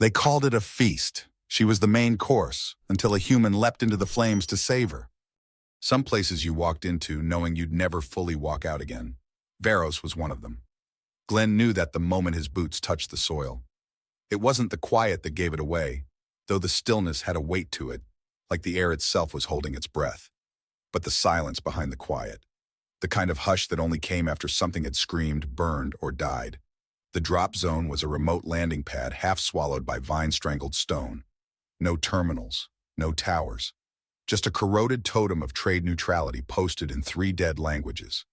They called it a feast. She was the main course, until a human leapt into the flames to save her. Some places you walked into knowing you'd never fully walk out again. Varos was one of them. Glenn knew that the moment his boots touched the soil. It wasn't the quiet that gave it away, though the stillness had a weight to it, like the air itself was holding its breath. But the silence behind the quiet. The kind of hush that only came after something had screamed, burned, or died. The drop zone was a remote landing pad half swallowed by vine-strangled stone. No terminals, no towers. Just a corroded totem of trade neutrality posted in 3 dead languages.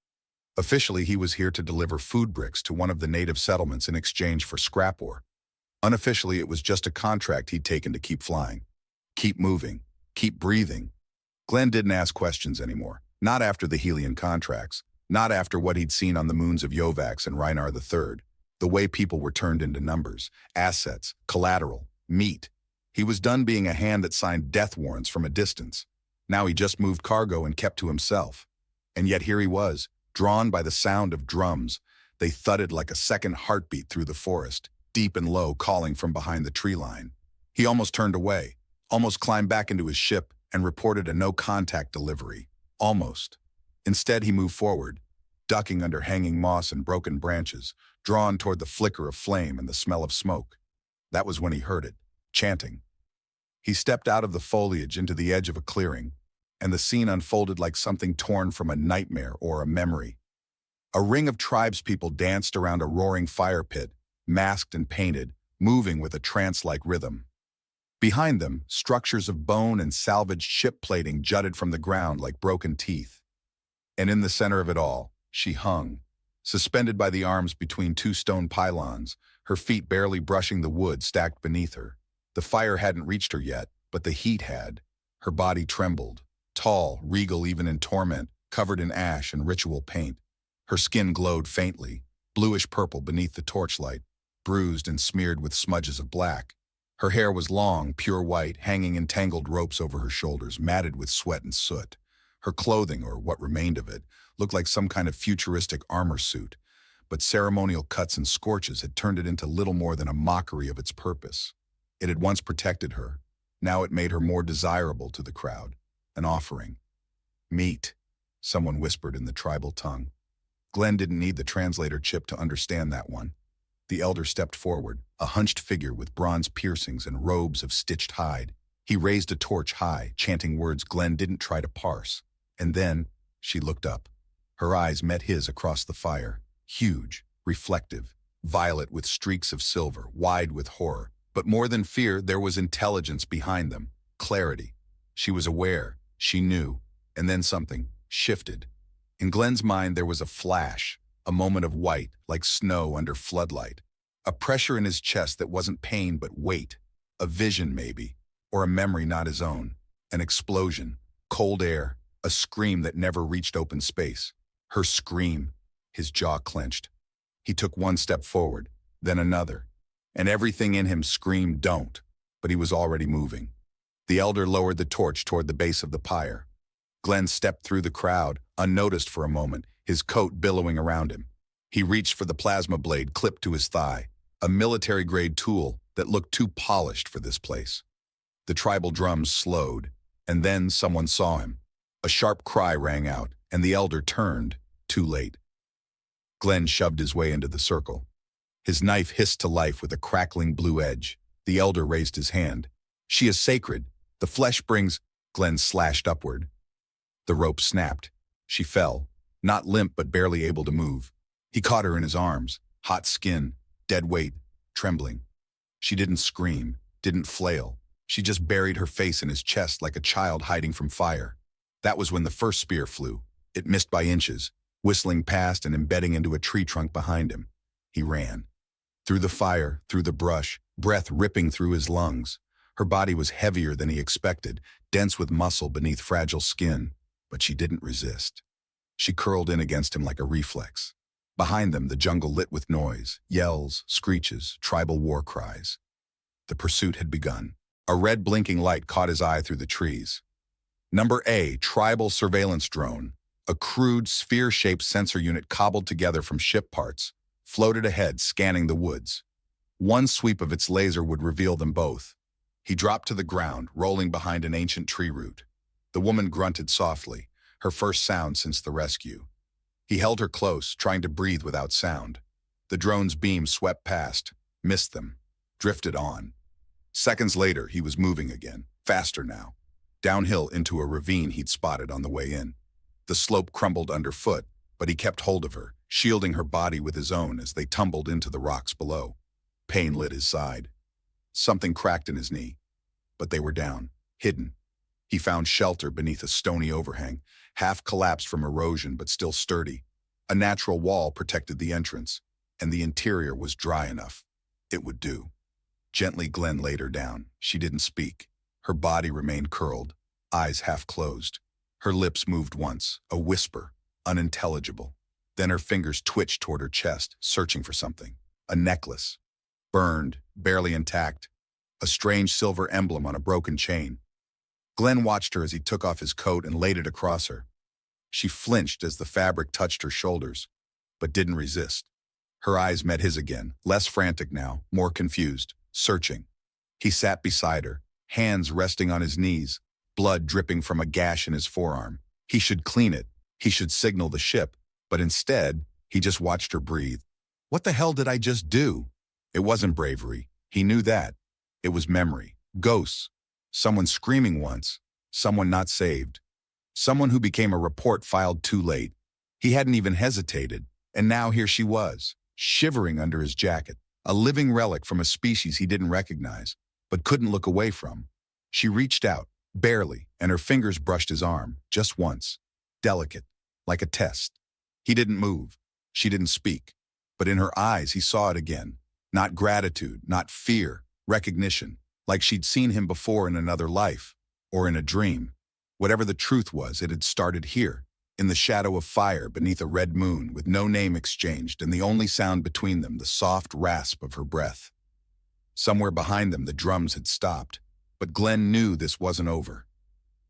Officially, he was here to deliver food bricks to one of the native settlements in exchange for scrap ore. Unofficially, it was just a contract he'd taken to keep flying. Keep moving. Keep breathing. Glenn didn't ask questions anymore. Not after the Helian contracts. Not after what he'd seen on the moons of Yovax and Reinar III. The way people were turned into numbers, assets, collateral, meat. He was done being a hand that signed death warrants from a distance. Now he just moved cargo and kept to himself. And yet here he was, drawn by the sound of drums. They thudded like a second heartbeat through the forest, deep and low, calling from behind the tree line. He almost turned away, almost climbed back into his ship and reported a no-contact delivery. Almost. Instead, he moved forward, ducking under hanging moss and broken branches, drawn toward the flicker of flame and the smell of smoke. That was when he heard it, chanting. He stepped out of the foliage into the edge of a clearing, and the scene unfolded like something torn from a nightmare or a memory. A ring of tribespeople danced around a roaring fire pit, masked and painted, moving with a trance-like rhythm. Behind them, structures of bone and salvaged ship plating jutted from the ground like broken teeth. And in the center of it all, she hung, suspended by the arms between 2 stone pylons, her feet barely brushing the wood stacked beneath her. The fire hadn't reached her yet, but the heat had. Her body trembled, tall, regal even in torment, covered in ash and ritual paint. Her skin glowed faintly, bluish-purple beneath the torchlight, bruised and smeared with smudges of black. Her hair was long, pure white, hanging in tangled ropes over her shoulders, matted with sweat and soot. Her clothing, or what remained of it, looked like some kind of futuristic armor suit, but ceremonial cuts and scorches had turned it into little more than a mockery of its purpose. It had once protected her. Now it made her more desirable to the crowd. An offering. Meat, someone whispered in the tribal tongue. Glenn didn't need the translator chip to understand that one. The elder stepped forward, a hunched figure with bronze piercings and robes of stitched hide. He raised a torch high, chanting words Glenn didn't try to parse. And then, she looked up. Her eyes met his across the fire. Huge, reflective, violet with streaks of silver, wide with horror. But more than fear, there was intelligence behind them, clarity. She was aware, she knew, and then something shifted. In Glenn's mind, there was a flash, a moment of white, like snow under floodlight. A pressure in his chest that wasn't pain but weight. A vision, maybe, or a memory not his own. An explosion, cold air, a scream that never reached open space. Her scream, his jaw clenched. He took one step forward, then another. And everything in him screamed, don't, but he was already moving. The elder lowered the torch toward the base of the pyre. Glenn stepped through the crowd, unnoticed for a moment, his coat billowing around him. He reached for the plasma blade clipped to his thigh, a military-grade tool that looked too polished for this place. The tribal drums slowed, and then someone saw him. A sharp cry rang out, and the elder turned, too late. Glenn shoved his way into the circle. His knife hissed to life with a crackling blue edge. The elder raised his hand. She is sacred. The flesh brings... Glenn slashed upward. The rope snapped. She fell, not limp but barely able to move. He caught her in his arms, hot skin, dead weight, trembling. She didn't scream, didn't flail. She just buried her face in his chest like a child hiding from fire. That was when the first spear flew. It missed by inches, whistling past and embedding into a tree trunk behind him. He ran. Through the fire, through the brush, breath ripping through his lungs. Her body was heavier than he expected, dense with muscle beneath fragile skin, but she didn't resist. She curled in against him like a reflex. Behind them, the jungle lit with noise, yells, screeches, tribal war cries. The pursuit had begun. A red blinking light caught his eye through the trees. Number A, tribal surveillance drone, a crude, sphere-shaped sensor unit cobbled together from ship parts, floated ahead, scanning the woods. One sweep of its laser would reveal them both. He dropped to the ground, rolling behind an ancient tree root. The woman grunted softly, her first sound since the rescue. He held her close, trying to breathe without sound. The drone's beam swept past, missed them, drifted on. Seconds later, he was moving again, faster now, downhill into a ravine he'd spotted on the way in. The slope crumbled underfoot, but he kept hold of her, shielding her body with his own as they tumbled into the rocks below. Pain lit his side. Something cracked in his knee, but they were down, hidden. He found shelter beneath a stony overhang, half collapsed from erosion but still sturdy. A natural wall protected the entrance, and the interior was dry enough. It would do. Gently, Glenn laid her down. She didn't speak. Her body remained curled, eyes half closed. Her lips moved once, a whisper, unintelligible. Then her fingers twitched toward her chest, searching for something. A necklace. Burned, barely intact. A strange silver emblem on a broken chain. Glenn watched her as he took off his coat and laid it across her. She flinched as the fabric touched her shoulders, but didn't resist. Her eyes met his again, less frantic now, more confused, searching. He sat beside her, hands resting on his knees, blood dripping from a gash in his forearm. He should clean it. He should signal the ship. But instead, he just watched her breathe. What the hell did I just do? It wasn't bravery. He knew that. It was memory. Ghosts. Someone screaming once. Someone not saved. Someone who became a report filed too late. He hadn't even hesitated. And now here she was, shivering under his jacket, a living relic from a species he didn't recognize, but couldn't look away from. She reached out, barely, and her fingers brushed his arm, just once. Delicate, like a test. He didn't move. She didn't speak. But in her eyes, he saw it again. Not gratitude, not fear, recognition, like she'd seen him before in another life, or in a dream. Whatever the truth was, it had started here, in the shadow of fire beneath a red moon, with no name exchanged and the only sound between them the soft rasp of her breath. Somewhere behind them, the drums had stopped, but Glenn knew this wasn't over.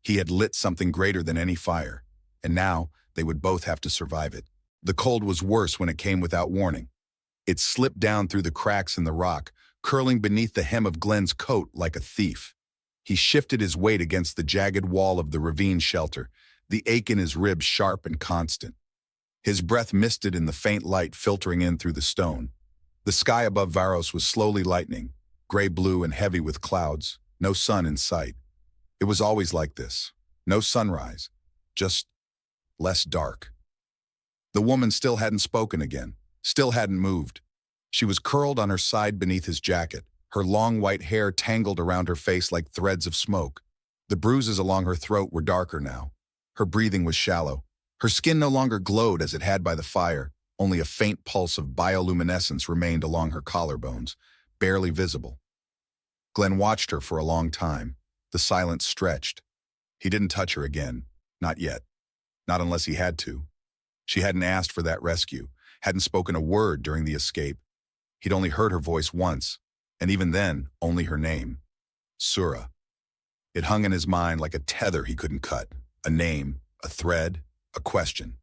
He had lit something greater than any fire, and now they would both have to survive it. The cold was worse when it came without warning. It slipped down through the cracks in the rock, curling beneath the hem of Glenn's coat like a thief. He shifted his weight against the jagged wall of the ravine shelter, the ache in his ribs sharp and constant. His breath misted in the faint light filtering in through the stone. The sky above Varos was slowly lightening, gray-blue and heavy with clouds, no sun in sight. It was always like this. No sunrise, just less dark. The woman still hadn't spoken again, still hadn't moved. She was curled on her side beneath his jacket, her long white hair tangled around her face like threads of smoke. The bruises along her throat were darker now. Her breathing was shallow. Her skin no longer glowed as it had by the fire. Only a faint pulse of bioluminescence remained along her collarbones, barely visible. Glenn watched her for a long time. The silence stretched. He didn't touch her again. Not yet. Not unless he had to. She hadn't asked for that rescue, hadn't spoken a word during the escape. He'd only heard her voice once, and even then, only her name. Sura. It hung in his mind like a tether he couldn't cut. A name, a thread, a question.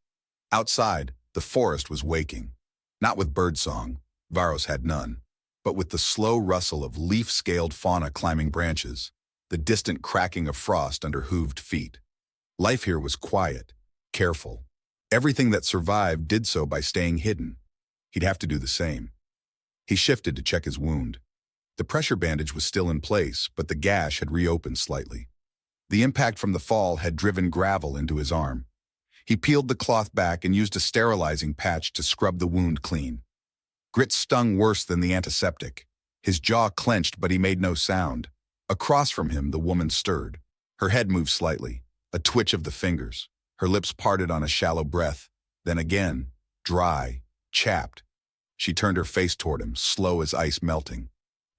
Outside, the forest was waking. Not with birdsong, Varos had none, but with the slow rustle of leaf-scaled fauna climbing branches, the distant cracking of frost under hooved feet. Life here was quiet, careful. Everything that survived did so by staying hidden. He'd have to do the same. He shifted to check his wound. The pressure bandage was still in place, but the gash had reopened slightly. The impact from the fall had driven gravel into his arm. He peeled the cloth back and used a sterilizing patch to scrub the wound clean. Grit stung worse than the antiseptic. His jaw clenched, but he made no sound. Across from him, the woman stirred. Her head moved slightly, a twitch of the fingers. Her lips parted on a shallow breath. Then again, dry, chapped. She turned her face toward him, slow as ice melting.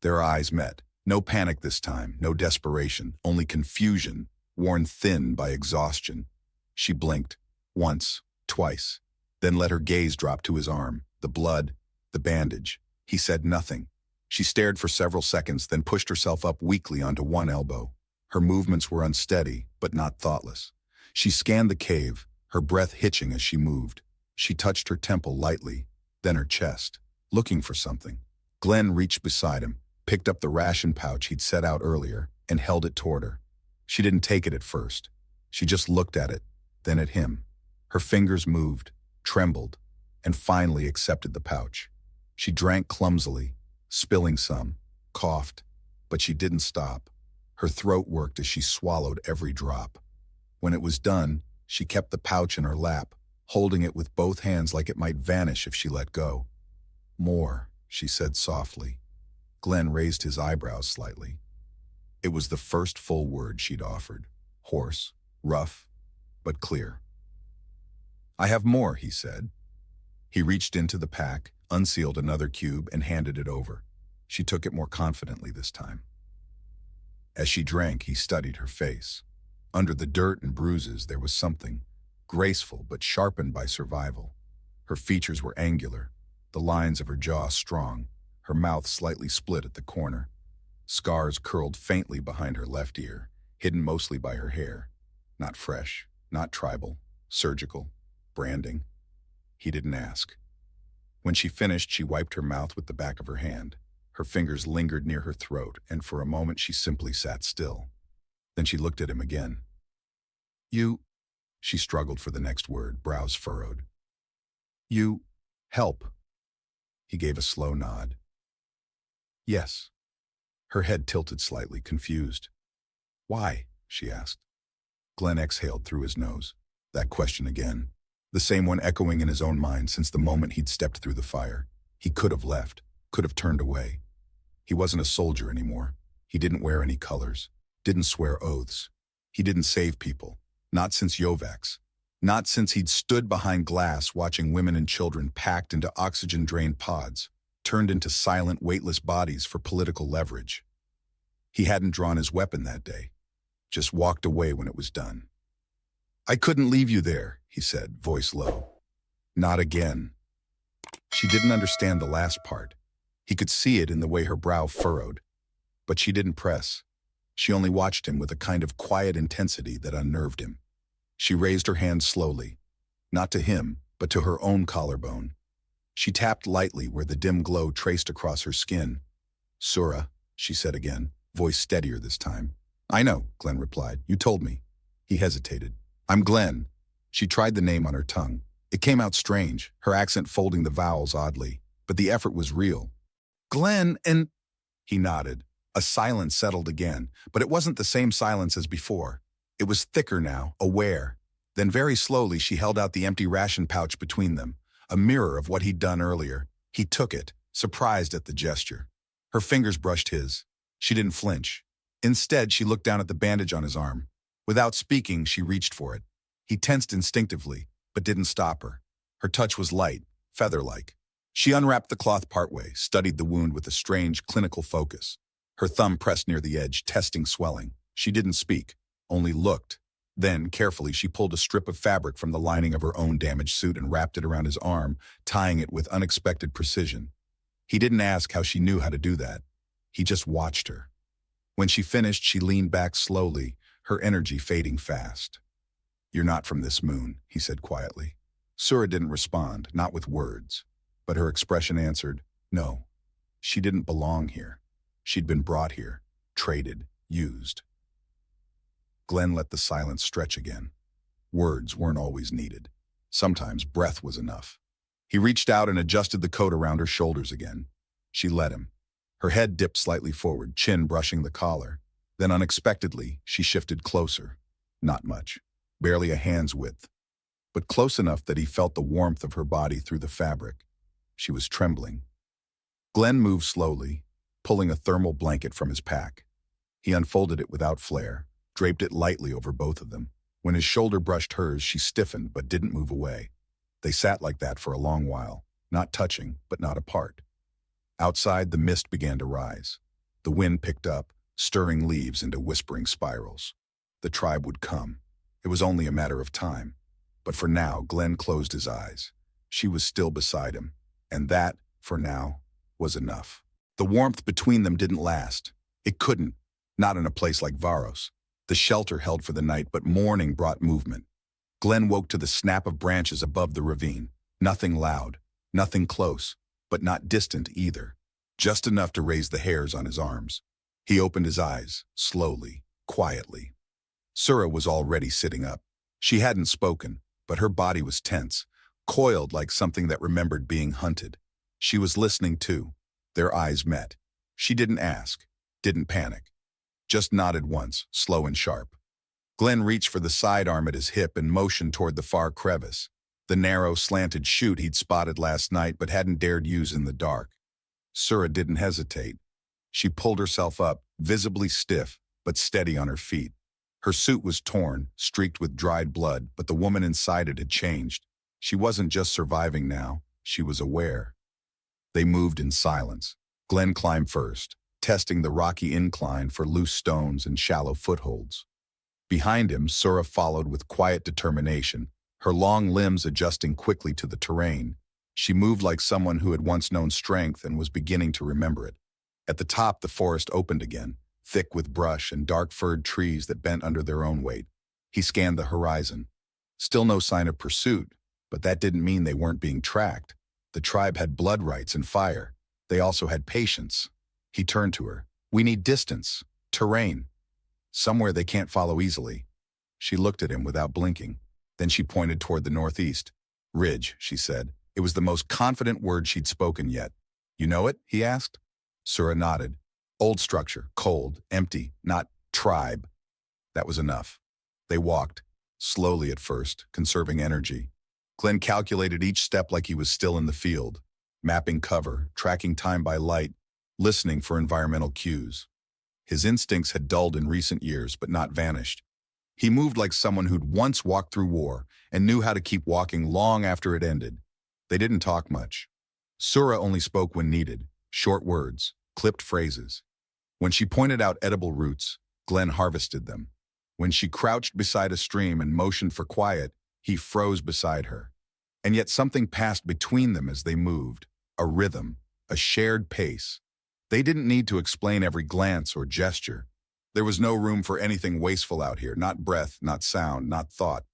Their eyes met. No panic this time, no desperation, only confusion, worn thin by exhaustion. She blinked, once, twice, then let her gaze drop to his arm, the blood, the bandage. He said nothing. She stared for several seconds, then pushed herself up weakly onto one elbow. Her movements were unsteady, but not thoughtless. She scanned the cave, her breath hitching as she moved. She touched her temple lightly, then her chest, looking for something. Glenn reached beside him, picked up the ration pouch he'd set out earlier, and held it toward her. She didn't take it at first. She just looked at it, then at him. Her fingers moved, trembled, and finally accepted the pouch. She drank clumsily, spilling some, coughed, but she didn't stop. Her throat worked as she swallowed every drop. When it was done, she kept the pouch in her lap, holding it with both hands like it might vanish if she let go. "More," she said softly. Glenn raised his eyebrows slightly. It was the first full word she'd offered. Hoarse, rough, but clear. "I have more," he said. He reached into the pack, unsealed another cube, and handed it over. She took it more confidently this time. As she drank, he studied her face. Under the dirt and bruises, there was something, graceful but sharpened by survival. Her features were angular, the lines of her jaw strong, her mouth slightly split at the corner. Scars curled faintly behind her left ear, hidden mostly by her hair. Not fresh, not tribal, surgical, branding. He didn't ask. When she finished, she wiped her mouth with the back of her hand. Her fingers lingered near her throat, and for a moment she simply sat still. Then she looked at him again. "You," she struggled for the next word, brows furrowed. "You help." He gave a slow nod. "Yes." Her head tilted slightly, confused. "Why?" she asked. Glenn exhaled through his nose. That question again. The same one echoing in his own mind since the moment he'd stepped through the fire. He could have left, could have turned away. He wasn't a soldier anymore. He didn't wear any colors, didn't swear oaths. He didn't save people, not since Yovax. Not since he'd stood behind glass watching women and children packed into oxygen-drained pods, turned into silent, weightless bodies for political leverage. He hadn't drawn his weapon that day, just walked away when it was done. "I couldn't leave you there," he said, voice low. "Not again." She didn't understand the last part. He could see it in the way her brow furrowed. But she didn't press. She only watched him with a kind of quiet intensity that unnerved him. She raised her hand slowly, not to him, but to her own collarbone. She tapped lightly where the dim glow traced across her skin. "Sura," she said again, voice steadier this time. "I know," Glenn replied. "You told me." He hesitated. "I'm Glenn." She tried the name on her tongue. It came out strange, her accent folding the vowels oddly, but the effort was real. "Glenn and—" He nodded. A silence settled again, but it wasn't the same silence as before. It was thicker now, aware. Then very slowly she held out the empty ration pouch between them, a mirror of what he'd done earlier. He took it, surprised at the gesture. Her fingers brushed his. She didn't flinch. Instead, she looked down at the bandage on his arm. Without speaking, she reached for it. He tensed instinctively, but didn't stop her. Her touch was light, feather-like. She unwrapped the cloth partway, studied the wound with a strange, clinical focus. Her thumb pressed near the edge, testing swelling. She didn't speak, only looked. Then, carefully, she pulled a strip of fabric from the lining of her own damaged suit and wrapped it around his arm, tying it with unexpected precision. He didn't ask how she knew how to do that. He just watched her. When she finished, she leaned back slowly, her energy fading fast. "You're not from this moon," he said quietly. Sura didn't respond, not with words, but her expression answered, no. She didn't belong here. She'd been brought here, traded, used. Glenn let the silence stretch again. Words weren't always needed. Sometimes breath was enough. He reached out and adjusted the coat around her shoulders again. She let him. Her head dipped slightly forward, chin brushing the collar. Then unexpectedly, she shifted closer. Not much, barely a hand's width, but close enough that he felt the warmth of her body through the fabric. She was trembling. Glenn moved slowly, pulling a thermal blanket from his pack. He unfolded it without flair, draped it lightly over both of them. When his shoulder brushed hers, she stiffened but didn't move away. They sat like that for a long while, not touching, but not apart. Outside, the mist began to rise. The wind picked up, stirring leaves into whispering spirals. The tribe would come. It was only a matter of time. But for now, Glenn closed his eyes. She was still beside him, and that, for now, was enough. The warmth between them didn't last. It couldn't, not in a place like Varos. The shelter held for the night, but morning brought movement. Glenn woke to the snap of branches above the ravine. Nothing loud, nothing close, but not distant either. just enough to raise the hairs on his arms. He opened his eyes, slowly, quietly. Sura was already sitting up. She hadn't spoken, but her body was tense, coiled like something that remembered being hunted. She was listening too. Their eyes met. She didn't ask, didn't panic. Just nodded once, slow and sharp. Glenn reached for the sidearm at his hip and motioned toward the far crevice, the narrow, slanted chute he'd spotted last night but hadn't dared use in the dark. Sura didn't hesitate. She pulled herself up, visibly stiff, but steady on her feet. Her suit was torn, streaked with dried blood, but the woman inside it had changed. She wasn't just surviving now, she was aware. They moved in silence. Glenn climbed first, testing the rocky incline for loose stones and shallow footholds. Behind him, Sura followed with quiet determination, her long limbs adjusting quickly to the terrain. She moved like someone who had once known strength and was beginning to remember it. At the top, the forest opened again, thick with brush and dark-furred trees that bent under their own weight. He scanned the horizon. Still no sign of pursuit, but that didn't mean they weren't being tracked. The tribe had blood rights and fire. They also had patience. He turned to her. "We need distance, terrain, somewhere they can't follow easily." She looked at him without blinking. Then she pointed toward the northeast. "Ridge," she said. It was the most confident word she'd spoken yet. "You know it?" he asked. Sura nodded. Old structure, cold, empty, not tribe. That was enough. They walked, slowly at first, conserving energy. Glenn calculated each step like he was still in the field, mapping cover, tracking time by light, listening for environmental cues. His instincts had dulled in recent years, but not vanished. He moved like someone who'd once walked through war and knew how to keep walking long after it ended. They didn't talk much. Sura only spoke when needed, short words, clipped phrases. When she pointed out edible roots, Glenn harvested them. When she crouched beside a stream and motioned for quiet, he froze beside her. And yet something passed between them as they moved, a rhythm, a shared pace. They didn't need to explain every glance or gesture. There was no room for anything wasteful out here, not breath, not sound, not thought.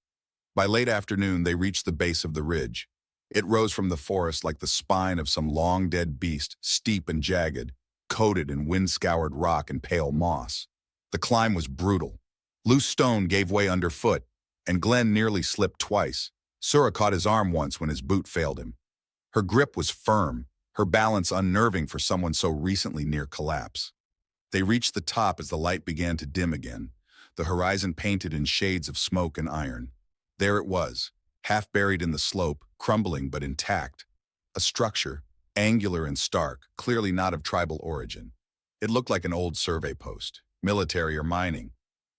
By late afternoon, they reached the base of the ridge. It rose from the forest like the spine of some long-dead beast, steep and jagged, coated in wind-scoured rock and pale moss. The climb was brutal. Loose stone gave way underfoot, and Glenn nearly slipped twice. Sura caught his arm once when his boot failed him. Her grip was firm, her balance unnerving for someone so recently near collapse. They reached the top as the light began to dim again, the horizon painted in shades of smoke and iron. There it was, half buried in the slope, crumbling but intact. A structure, angular and stark, clearly not of tribal origin. It looked like an old survey post, military or mining.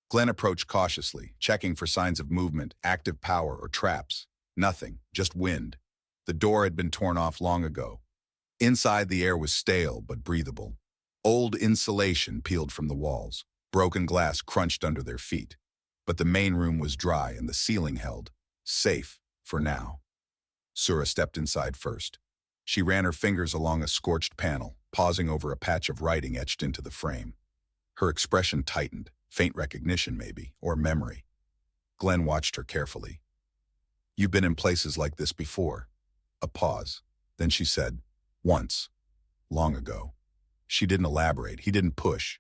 Glenn approached cautiously, checking for signs of movement, active power, or traps. Nothing, just wind. The door had been torn off long ago. Inside, the air was stale but breathable. Old insulation peeled from the walls. Broken glass crunched under their feet. But the main room was dry and the ceiling held. Safe, for now. Sura stepped inside first. She ran her fingers along a scorched panel, pausing over a patch of writing etched into the frame. Her expression tightened, faint recognition maybe, or memory. Glenn watched her carefully. "You've been in places like this before." A pause. Then she said, "Once. Long ago." She didn't elaborate. He didn't push.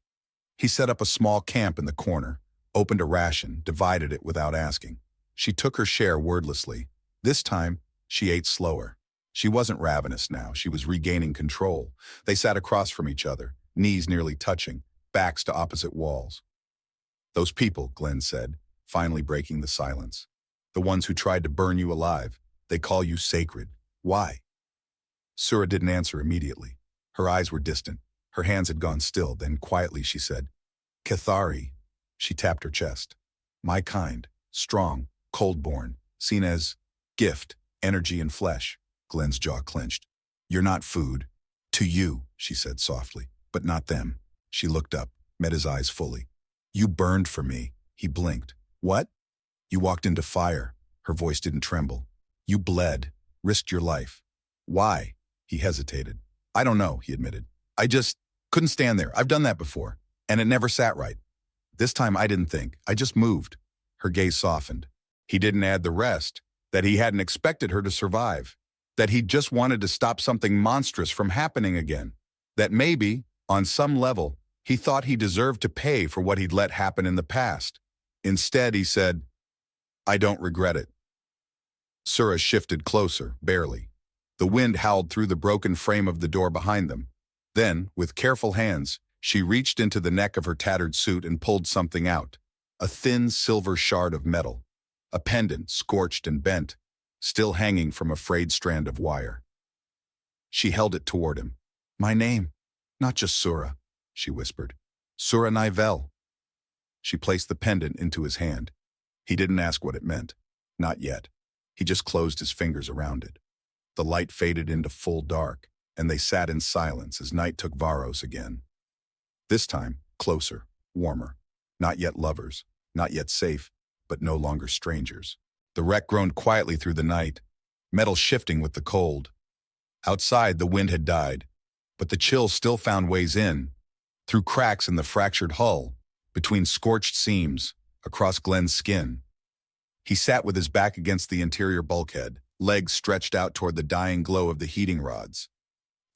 He set up a small camp in the corner, opened a ration, divided it without asking. She took her share wordlessly. This time, she ate slower. She wasn't ravenous now. She was regaining control. They sat across from each other, knees nearly touching, backs to opposite walls. "Those people," Glenn said, finally breaking the silence. "The ones who tried to burn you alive. They call you sacred. Why?" Sura didn't answer immediately. Her eyes were distant. Her hands had gone still. Then quietly she said, "Cathari." She tapped her chest. "My kind, strong, cold-born, seen as gift, energy and flesh." Glenn's jaw clenched. "You're not food. To you," she said softly, "but not them." She looked up, met his eyes fully. "You burned for me." He blinked. "What?" "You walked into fire." Her voice didn't tremble. "You bled, risked your life." "Why?" He hesitated. "I don't know," he admitted. "I just couldn't stand there. I've done that before, and it never sat right. This time I didn't think. I just moved." Her gaze softened. He didn't add the rest, that he hadn't expected her to survive, that he just wanted to stop something monstrous from happening again. That maybe, on some level, he thought he deserved to pay for what he'd let happen in the past. Instead, he said, "I don't regret it." Sura shifted closer, barely. The wind howled through the broken frame of the door behind them. Then, with careful hands, she reached into the neck of her tattered suit and pulled something out. A thin silver shard of metal. A pendant, scorched and bent, still hanging from a frayed strand of wire. She held it toward him. "My name, not just Sura," she whispered. "Sura Nivel." She placed the pendant into his hand. He didn't ask what it meant. Not yet. He just closed his fingers around it. The light faded into full dark, and they sat in silence as night took Varos again. This time, closer, warmer. Not yet lovers, not yet safe, but no longer strangers. The wreck groaned quietly through the night, metal shifting with the cold. Outside, the wind had died, but the chill still found ways in, through cracks in the fractured hull, between scorched seams, across Glenn's skin. He sat with his back against the interior bulkhead, legs stretched out toward the dying glow of the heating rods.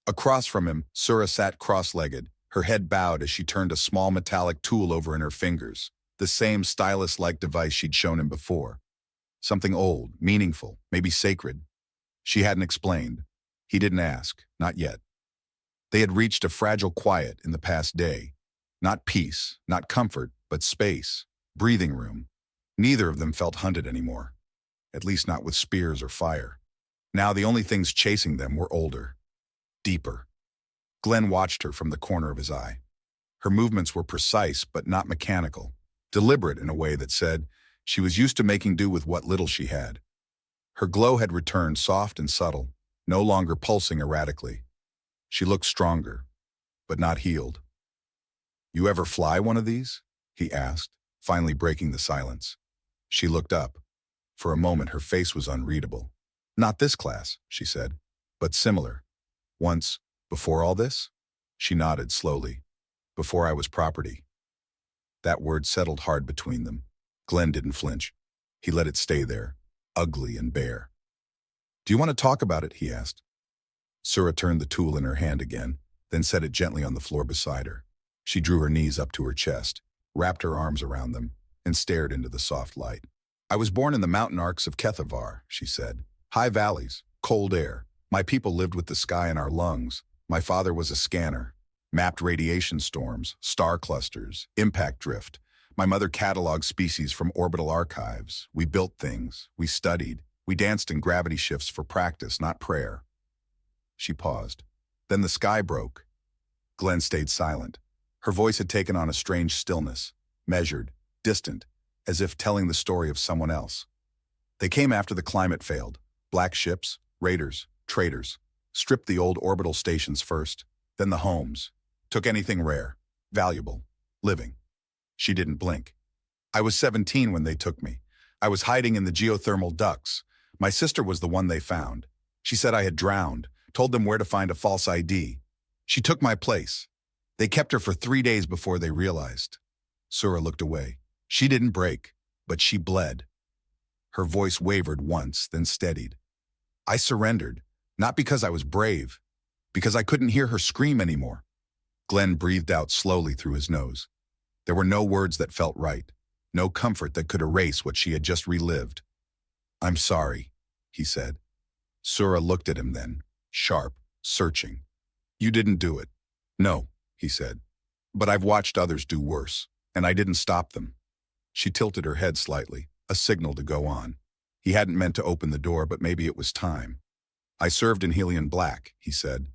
Across from him, Sura sat cross-legged, her head bowed as she turned a small metallic tool over in her fingers, the same stylus-like device she'd shown him before. Something old, meaningful, maybe sacred. She hadn't explained. He didn't ask, not yet. They had reached a fragile quiet in the past day. Not peace, not comfort, but space, breathing room. Neither of them felt hunted anymore, at least not with spears or fire. Now the only things chasing them were older, deeper. Glenn watched her from the corner of his eye. Her movements were precise but not mechanical, deliberate in a way that said she was used to making do with what little she had. Her glow had returned, soft and subtle, no longer pulsing erratically. She looked stronger, but not healed. "You ever fly one of these?" he asked, finally breaking the silence. She looked up. For a moment, her face was unreadable. "Not this class," she said, "but similar. Once, before all this?" She nodded slowly. "Before I was property." That word settled hard between them. Glenn didn't flinch. He let it stay there, ugly and bare. "Do you want to talk about it?" he asked. Sura turned the tool in her hand again, then set it gently on the floor beside her. She drew her knees up to her chest, wrapped her arms around them, and stared into the soft light. "I was born in the mountain arcs of Kethavar," she said. "High valleys, cold air. My people lived with the sky in our lungs. My father was a scanner. Mapped radiation storms, star clusters, impact drift. My mother cataloged species from orbital archives. We built things. We studied. We danced in gravity shifts for practice, not prayer." She paused. Then the sky broke. Glenn stayed silent. Her voice had taken on a strange stillness, measured, distant, as if telling the story of someone else. "They came after the climate failed. Black ships, raiders, traitors. Stripped the old orbital stations first, then the homes. Took anything rare, valuable, living." She didn't blink. "I was 17 when they took me. I was hiding in the geothermal ducts. My sister was the one they found. She said I had drowned, told them where to find a false ID. She took my place. They kept her for 3 days before they realized." Sura looked away. She didn't break, but she bled. Her voice wavered once, then steadied. "I surrendered, not because I was brave, because I couldn't hear her scream anymore." Glenn breathed out slowly through his nose. There were no words that felt right, no comfort that could erase what she had just relived. "I'm sorry," he said. Sura looked at him then, sharp, searching. "You didn't do it." "No," he said. "But I've watched others do worse, and I didn't stop them." She tilted her head slightly, a signal to go on. He hadn't meant to open the door, but maybe it was time. "I served in Helion Black," he said.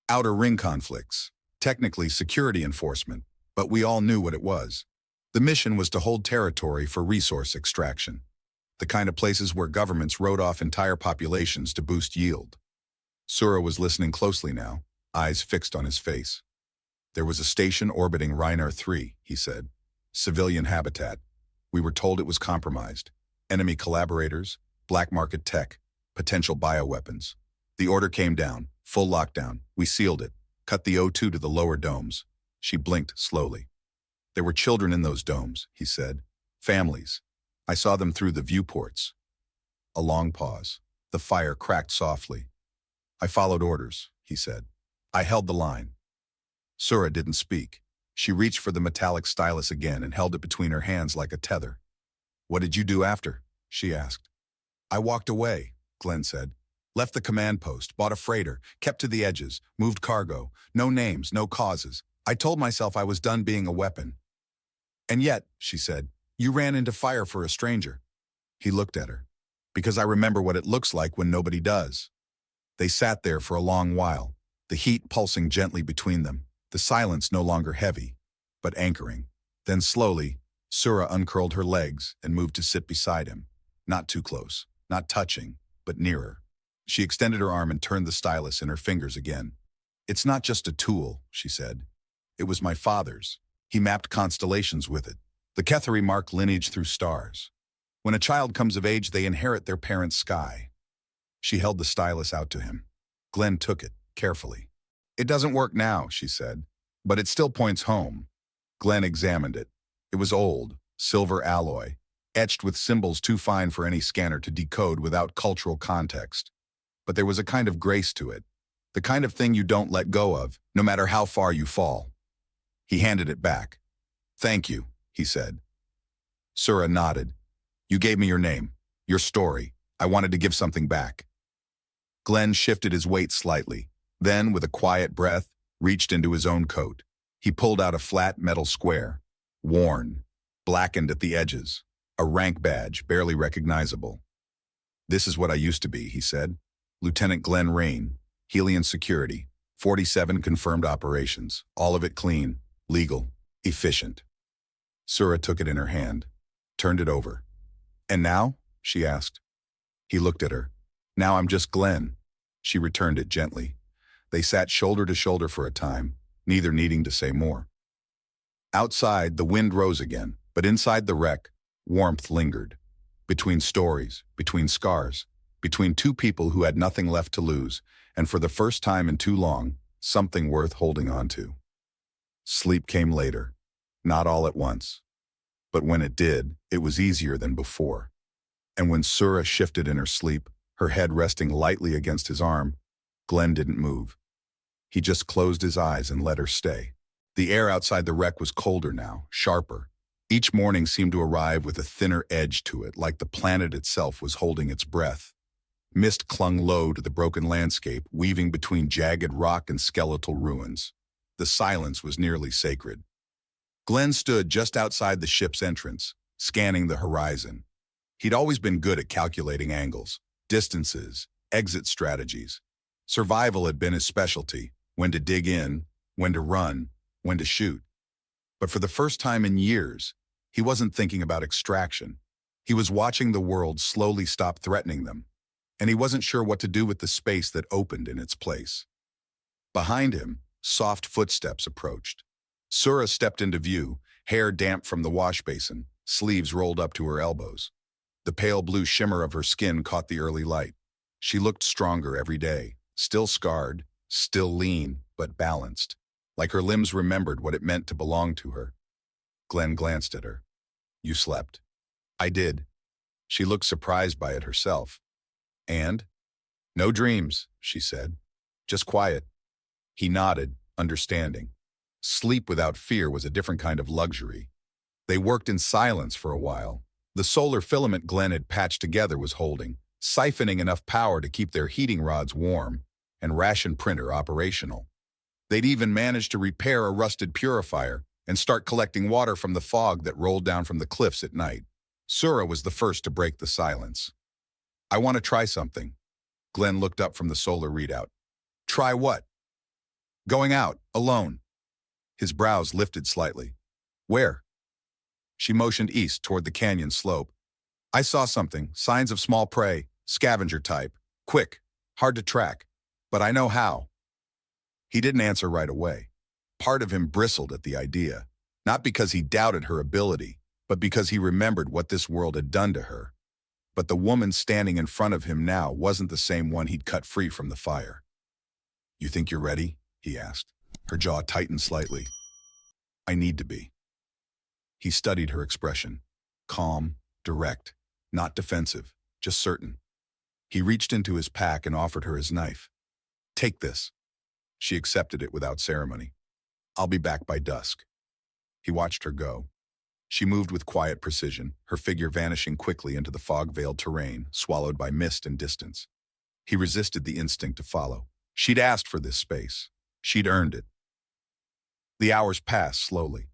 "Outer ring conflicts. Technically security enforcement, but we all knew what it was. The mission was to hold territory for resource extraction. The kind of places where governments wrote off entire populations to boost yield." Sura was listening closely now, eyes fixed on his face. "There was a station orbiting Reiner 3, he said. "Civilian habitat. We were told it was compromised. Enemy collaborators, black market tech, potential bioweapons. The order came down, full lockdown. We sealed it, cut the O2 to the lower domes." She blinked slowly. "There were children in those domes," he said. "Families. I saw them through the viewports." A long pause. The fire cracked softly. "I followed orders," he said. "I held the line. Sura didn't speak. She reached for the metallic stylus again and held it between her hands like a tether. "What did you do after?" she asked. "I walked away," Glenn said. "Left the command post, bought a freighter, kept to the edges, moved cargo. No names, no causes. I told myself I was done being a weapon." "And yet," she said, "you ran into fire for a stranger." He looked at her. "Because I remember what it looks like when nobody does." They sat there for a long while, the heat pulsing gently between them, the silence no longer heavy, but anchoring. Then slowly, Sura uncurled her legs and moved to sit beside him. Not too close, not touching, but nearer. She extended her arm and turned the stylus in her fingers again. "It's not just a tool," she said. "It was my father's. He mapped constellations with it. The Kethari mark lineage through stars. When a child comes of age, they inherit their parents' sky." She held the stylus out to him. Glenn took it, carefully. "It doesn't work now," she said, "but it still points home." Glenn examined it. It was old, silver alloy, etched with symbols too fine for any scanner to decode without cultural context. But there was a kind of grace to it, the kind of thing you don't let go of, no matter how far you fall. He handed it back. "Thank you," he said. Sura nodded. "You gave me your name, your story. I wanted to give something back." Glenn shifted his weight slightly, then, with a quiet breath, reached into his own coat. He pulled out a flat metal square, worn, blackened at the edges, a rank badge barely recognizable. "This is what I used to be," he said. "Lieutenant Glenn Rain, Helion Security, 47 confirmed operations, all of it clean, legal, efficient." Sura took it in her hand, turned it over. "And now?" she asked. He looked at her. "Now I'm just Glenn." She returned it gently. They sat shoulder to shoulder for a time, neither needing to say more. Outside, the wind rose again, but inside the wreck, warmth lingered. Between stories, between scars, between two people who had nothing left to lose, and for the first time in too long, something worth holding on to. Sleep came later, not all at once. But when it did, it was easier than before. And when Sura shifted in her sleep, her head resting lightly against his arm, Glenn didn't move. He just closed his eyes and let her stay. The air outside the wreck was colder now, sharper. Each morning seemed to arrive with a thinner edge to it, like the planet itself was holding its breath. Mist clung low to the broken landscape, weaving between jagged rock and skeletal ruins. The silence was nearly sacred. Glenn stood just outside the ship's entrance, scanning the horizon. He'd always been good at calculating angles, distances, exit strategies. Survival had been his specialty, when to dig in, when to run, when to shoot. But for the first time in years, he wasn't thinking about extraction. He was watching the world slowly stop threatening them, and he wasn't sure what to do with the space that opened in its place. Behind him, soft footsteps approached. Sura stepped into view, hair damp from the wash basin, sleeves rolled up to her elbows. The pale blue shimmer of her skin caught the early light. She looked stronger every day, still scarred, still lean, but balanced, like her limbs remembered what it meant to belong to her. Glenn glanced at her. "You slept." "I did." She looked surprised by it herself. "And?" "No dreams," she said. "Just quiet." He nodded, understanding. Sleep without fear was a different kind of luxury. They worked in silence for a while. The solar filament Glenn had patched together was holding, siphoning enough power to keep their heating rods warm and ration printer operational. They'd even managed to repair a rusted purifier and start collecting water from the fog that rolled down from the cliffs at night. Sura was the first to break the silence. "I want to try something." Glenn looked up from the solar readout. "Try what?" "Going out, alone." His brows lifted slightly. "Where?" She motioned east toward the canyon slope. "I saw something, signs of small prey, scavenger type. Quick, hard to track, but I know how." He didn't answer right away. Part of him bristled at the idea, not because he doubted her ability, but because he remembered what this world had done to her. But the woman standing in front of him now wasn't the same one he'd cut free from the fire. "You think you're ready?" he asked. Her jaw tightened slightly. "I need to be." He studied her expression. Calm, direct, not defensive, just certain. He reached into his pack and offered her his knife. "Take this." She accepted it without ceremony. I'll be back by dusk. He watched her go. She moved with quiet precision, her figure vanishing quickly into the fog-veiled terrain, swallowed by mist and distance. He resisted the instinct to follow. She'd asked for this space. She'd earned it. The hours passed slowly.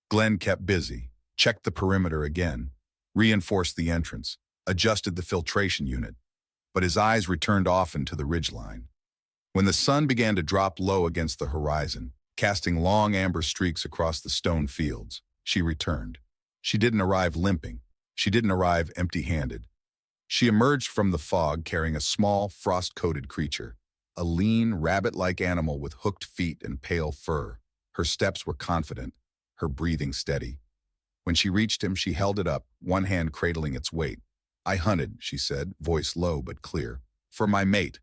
Glenn kept busy, checked the perimeter again, reinforced the entrance, adjusted the filtration unit, but his eyes returned often to the ridgeline. When the sun began to drop low against the horizon, casting long amber streaks across the stone fields, she returned. She didn't arrive limping. She didn't arrive empty-handed. She emerged from the fog carrying a small, frost-coated creature, a lean, rabbit-like animal with hooked feet and pale fur. Her steps were confident, her breathing steady. When she reached him, she held it up, one hand cradling its weight. "I hunted," she said, voice low but clear. "For my mate."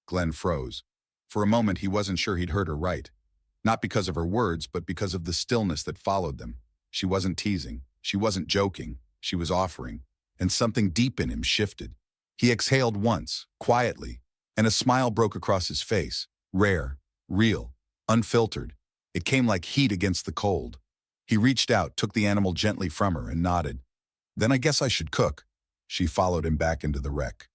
Glenn froze. For a moment, he wasn't sure he'd heard her right. Not because of her words, but because of the stillness that followed them. She wasn't teasing. She wasn't joking. She was offering. And something deep in him shifted. He exhaled once, quietly, and a smile broke across his face. Rare, real, unfiltered. It came like heat against the cold. He reached out, took the animal gently from her, and nodded. "Then I guess I should cook." She followed him back into the wreck.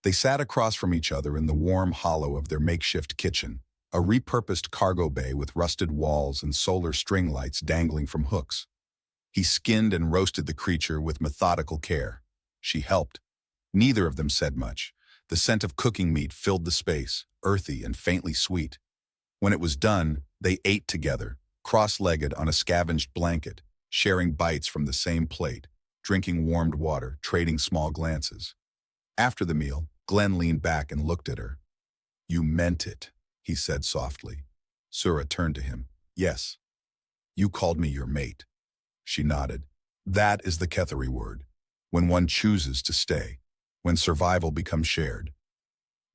They sat across from each other in the warm hollow of their makeshift kitchen, a repurposed cargo bay with rusted walls and solar string lights dangling from hooks. He skinned and roasted the creature with methodical care. She helped. Neither of them said much. The scent of cooking meat filled the space, earthy and faintly sweet. When it was done, they ate together, cross-legged on a scavenged blanket, sharing bites from the same plate, drinking warmed water, trading small glances. After the meal, Glenn leaned back and looked at her. "You meant it," he said softly. Sura turned to him. "Yes. You called me your mate." She nodded. "That is the Kethari word, when one chooses to stay, when survival becomes shared."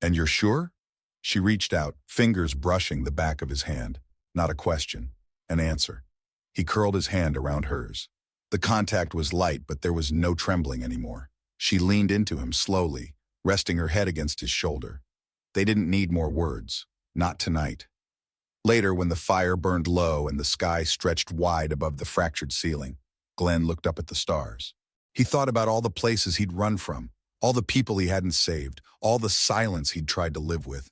"And you're sure?" She reached out, fingers brushing the back of his hand. Not a question, an answer. He curled his hand around hers. The contact was light, but there was no trembling anymore. She leaned into him slowly, resting her head against his shoulder. They didn't need more words. Not tonight. Later, when the fire burned low and the sky stretched wide above the fractured ceiling, Glenn looked up at the stars. He thought about all the places he'd run from, all the people he hadn't saved, all the silence he'd tried to live with.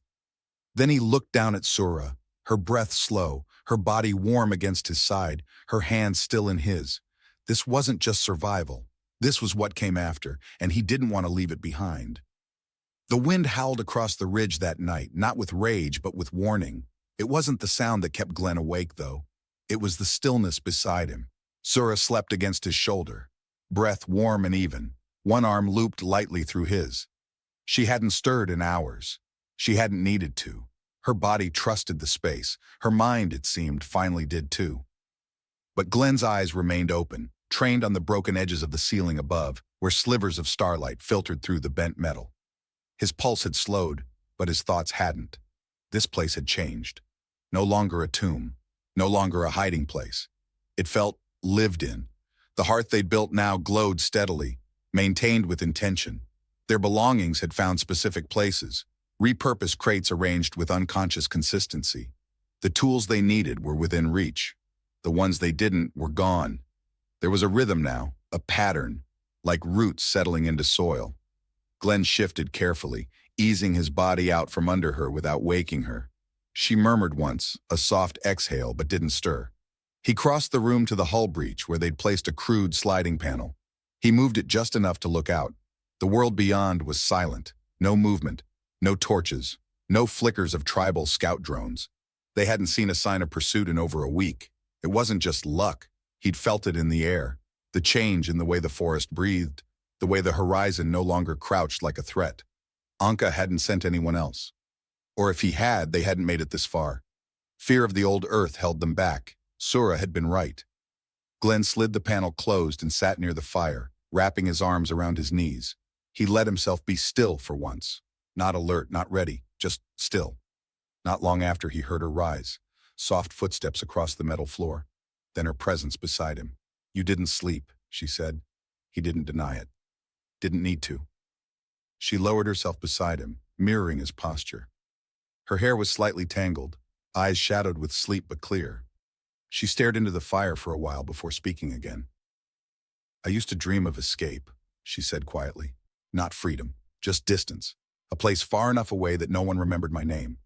Then he looked down at Sura, her breath slow, her body warm against his side, her hand still in his. This wasn't just survival. This was what came after, and he didn't want to leave it behind. The wind howled across the ridge that night, not with rage, but with warning. It wasn't the sound that kept Glenn awake, though. It was the stillness beside him. Sura slept against his shoulder, breath warm and even, one arm looped lightly through his. She hadn't stirred in hours. She hadn't needed to. Her body trusted the space. Her mind, it seemed, finally did too. But Glenn's eyes remained open, trained on the broken edges of the ceiling above, where slivers of starlight filtered through the bent metal. His pulse had slowed, but his thoughts hadn't. This place had changed. No longer a tomb, no longer a hiding place. It felt lived in. The hearth they'd built now glowed steadily, maintained with intention. Their belongings had found specific places, repurposed crates arranged with unconscious consistency. The tools they needed were within reach. The ones they didn't were gone. There was a rhythm now, a pattern, like roots settling into soil. Glenn shifted carefully, easing his body out from under her without waking her. She murmured once, a soft exhale, but didn't stir. He crossed the room to the hull breach where they'd placed a crude sliding panel. He moved it just enough to look out. The world beyond was silent. No movement, no torches, no flickers of tribal scout drones. They hadn't seen a sign of pursuit in over a week. It wasn't just luck. He'd felt it in the air, the change in the way the forest breathed, the way the horizon no longer crouched like a threat. Anka hadn't sent anyone else. Or if he had, they hadn't made it this far. Fear of the old earth held them back. Sura had been right. Glenn slid the panel closed and sat near the fire, wrapping his arms around his knees. He let himself be still for once. Not alert, not ready, just still. Not long after, he heard her rise, soft footsteps across the metal floor, then her presence beside him. "You didn't sleep," she said. He didn't deny it. Didn't need to. She lowered herself beside him, mirroring his posture. Her hair was slightly tangled, eyes shadowed with sleep but clear. She stared into the fire for a while before speaking again. "I used to dream of escape," she said quietly. "Not freedom, just distance. A place far enough away that no one remembered my name."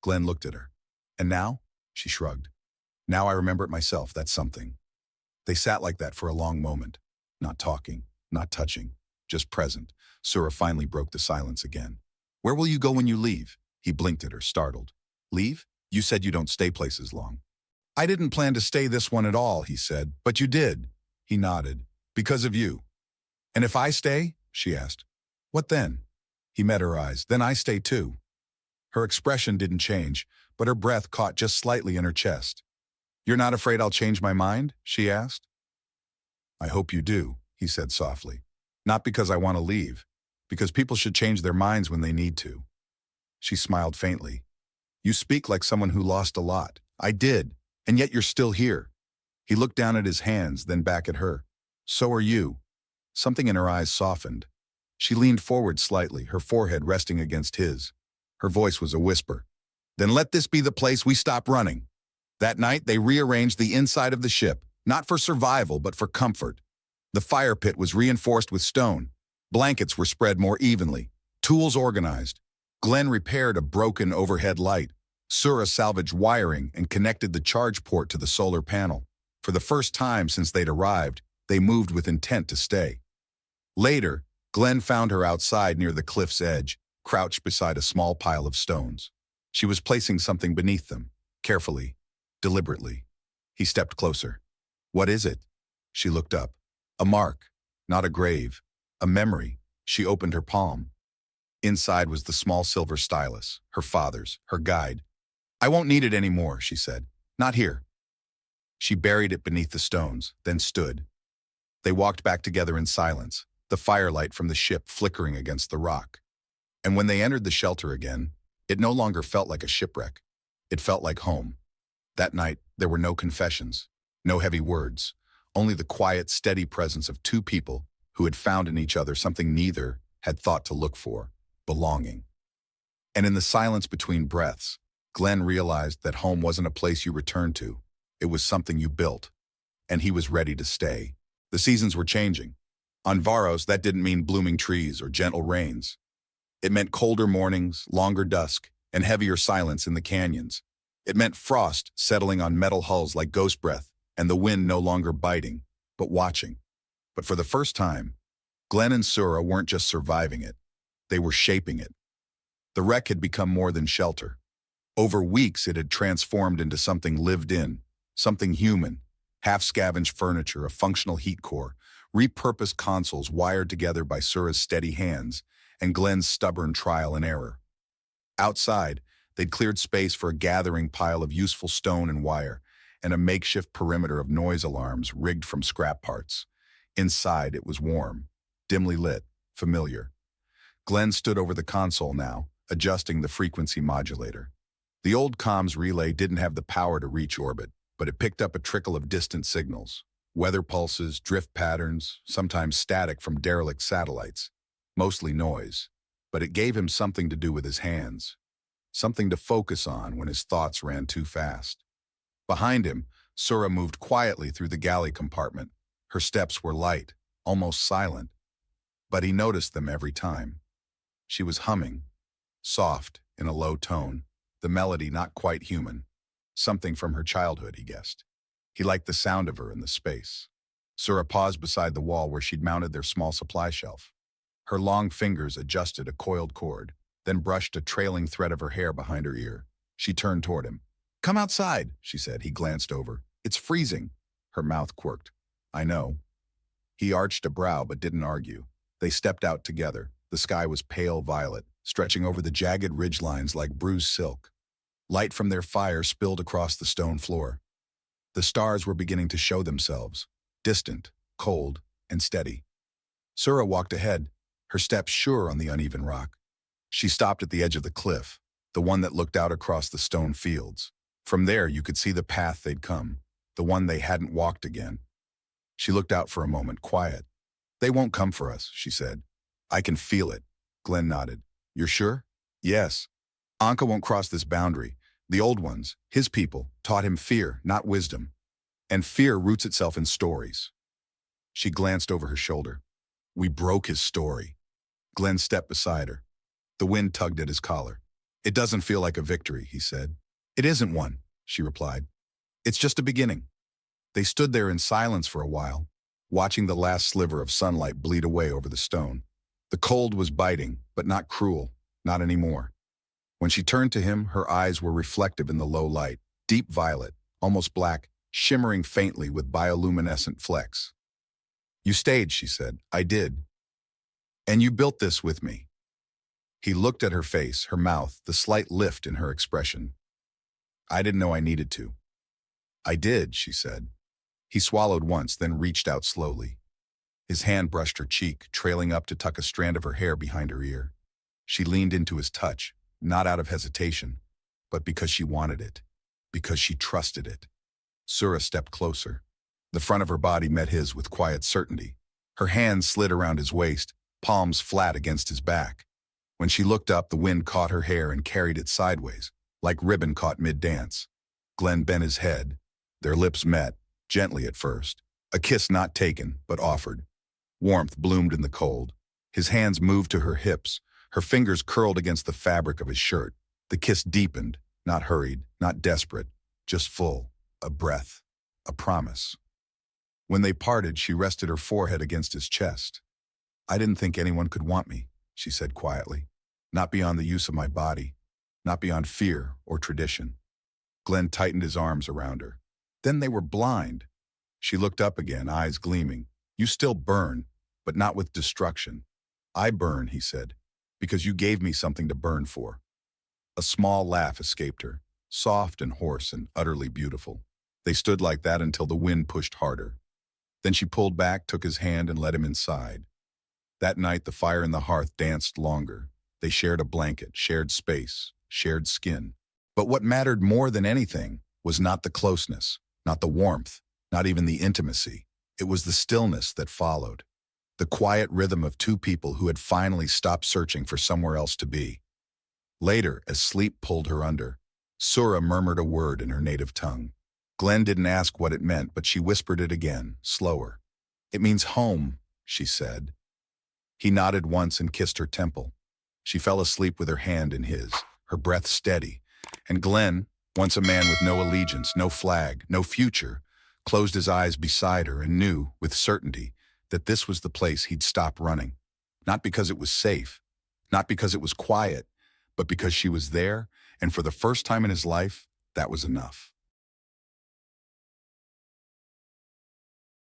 Glenn looked at her. "And now?" She shrugged. "Now I remember it myself, that's something." They sat like that for a long moment, not talking, not touching, just present. Sura finally broke the silence again. "Where will you go when you leave?" He blinked at her, startled. "Leave? You said you don't stay places long." "I didn't plan to stay this one at all," he said. "But you did." He nodded. "Because of you." "And if I stay?" she asked. "What then?" He met her eyes. "Then I stay too." Her expression didn't change, but her breath caught just slightly in her chest. "You're not afraid I'll change my mind?" she asked. "I hope you do," he said softly. "Not because I want to leave, because people should change their minds when they need to." She smiled faintly. "You speak like someone who lost a lot." "I did, and yet you're still here." He looked down at his hands, then back at her. "So are you." Something in her eyes softened. She leaned forward slightly, her forehead resting against his. Her voice was a whisper. "Then let this be the place we stop running." That night, they rearranged the inside of the ship, not for survival, but for comfort. The fire pit was reinforced with stone. Blankets were spread more evenly. Tools organized. Glenn repaired a broken overhead light. Sura salvaged wiring and connected the charge port to the solar panel. For the first time since they'd arrived, they moved with intent to stay. Later, Glenn found her outside near the cliff's edge, crouched beside a small pile of stones. She was placing something beneath them, carefully, deliberately. He stepped closer. "What is it?" She looked up. "A mark, not a grave. A memory." She opened her palm. Inside was the small silver stylus, her father's, her guide. "I won't need it anymore," she said. "Not here." She buried it beneath the stones, then stood. They walked back together in silence, the firelight from the ship flickering against the rock. And when they entered the shelter again, it no longer felt like a shipwreck. It felt like home. That night, there were no confessions, no heavy words, only the quiet, steady presence of two people who had found in each other something neither had thought to look for: belonging. And in the silence between breaths, Glenn realized that home wasn't a place you returned to. It was something you built. And he was ready to stay. The seasons were changing. On Varos, that didn't mean blooming trees or gentle rains. It meant colder mornings, longer dusk, and heavier silence in the canyons. It meant frost settling on metal hulls like ghost breath, and the wind no longer biting, but watching. But for the first time, Glenn and Sura weren't just surviving it. They were shaping it. The wreck had become more than shelter. Over weeks, it had transformed into something lived in, something human. Half-scavenged furniture, a functional heat core, repurposed consoles wired together by Sura's steady hands, and Glenn's stubborn trial and error. Outside, they'd cleared space for a gathering pile of useful stone and wire, and a makeshift perimeter of noise alarms rigged from scrap parts. Inside, it was warm, dimly lit, familiar. Glenn stood over the console now, adjusting the frequency modulator. The old comms relay didn't have the power to reach orbit, but it picked up a trickle of distant signals. Weather pulses, drift patterns, sometimes static from derelict satellites. Mostly noise, but it gave him something to do with his hands. Something to focus on when his thoughts ran too fast. Behind him, Sura moved quietly through the galley compartment. Her steps were light, almost silent, but he noticed them every time. She was humming, soft, in a low tone, the melody not quite human. Something from her childhood, he guessed. He liked the sound of her in the space. Sura paused beside the wall where she'd mounted their small supply shelf. Her long fingers adjusted a coiled cord, then brushed a trailing thread of her hair behind her ear. She turned toward him. "Come outside," she said. He glanced over. "It's freezing." Her mouth quirked. "I know." He arched a brow but didn't argue. They stepped out together. The sky was pale violet, stretching over the jagged ridgelines like bruised silk. Light from their fire spilled across the stone floor. The stars were beginning to show themselves, distant, cold, and steady. Sura walked ahead, her steps sure on the uneven rock. She stopped at the edge of the cliff, the one that looked out across the stone fields. From there, you could see the path they'd come, the one they hadn't walked again. She looked out for a moment, quiet. "They won't come for us," she said. "I can feel it." Glenn nodded. "You're sure?" "Yes. Anka won't cross this boundary. The old ones, his people, taught him fear, not wisdom. And fear roots itself in stories. She glanced over her shoulder. We broke his story. Glenn stepped beside her. The wind tugged at his collar. It doesn't feel like a victory, he said. It isn't one, she replied. It's just a beginning. They stood there in silence for a while, watching the last sliver of sunlight bleed away over the stone. The cold was biting, but not cruel, not anymore. When she turned to him, her eyes were reflective in the low light, deep violet, almost black, shimmering faintly with bioluminescent flecks. You stayed, she said. I did. And you built this with me. He looked at her face, her mouth, the slight lift in her expression. I didn't know I needed to. I did, she said. He swallowed once, then reached out slowly. His hand brushed her cheek, trailing up to tuck a strand of her hair behind her ear. She leaned into his touch, not out of hesitation, but because she wanted it, because she trusted it. Sura stepped closer. The front of her body met his with quiet certainty. Her hands slid around his waist, palms flat against his back. When she looked up, the wind caught her hair and carried it sideways, like ribbon caught mid-dance. Glenn bent his head. Their lips met, gently at first. A kiss not taken, but offered. Warmth bloomed in the cold. His hands moved to her hips. Her fingers curled against the fabric of his shirt. The kiss deepened, not hurried, not desperate, just full, a breath, a promise. When they parted, she rested her forehead against his chest. I didn't think anyone could want me, she said quietly. Not beyond the use of my body, not beyond fear or tradition. Glenn tightened his arms around her. Then they were blind. She looked up again, eyes gleaming. You still burn, but not with destruction. I burn, he said, because you gave me something to burn for. A small laugh escaped her, soft and hoarse and utterly beautiful. They stood like that until the wind pushed harder. Then she pulled back, took his hand, and led him inside. That night, the fire in the hearth danced longer. They shared a blanket, shared space, shared skin. But what mattered more than anything was not the closeness, not the warmth, not even the intimacy. It was the stillness that followed. The quiet rhythm of two people who had finally stopped searching for somewhere else to be. Later, as sleep pulled her under, Sura murmured a word in her native tongue. Glenn didn't ask what it meant, but she whispered it again, slower. It means home, she said. He nodded once and kissed her temple. She fell asleep with her hand in his, her breath steady. And Glenn, once a man with no allegiance, no flag, no future, closed his eyes beside her and knew, with certainty, that this was the place he'd stop running. Not because it was safe, not because it was quiet, but because she was there, and for the first time in his life, that was enough.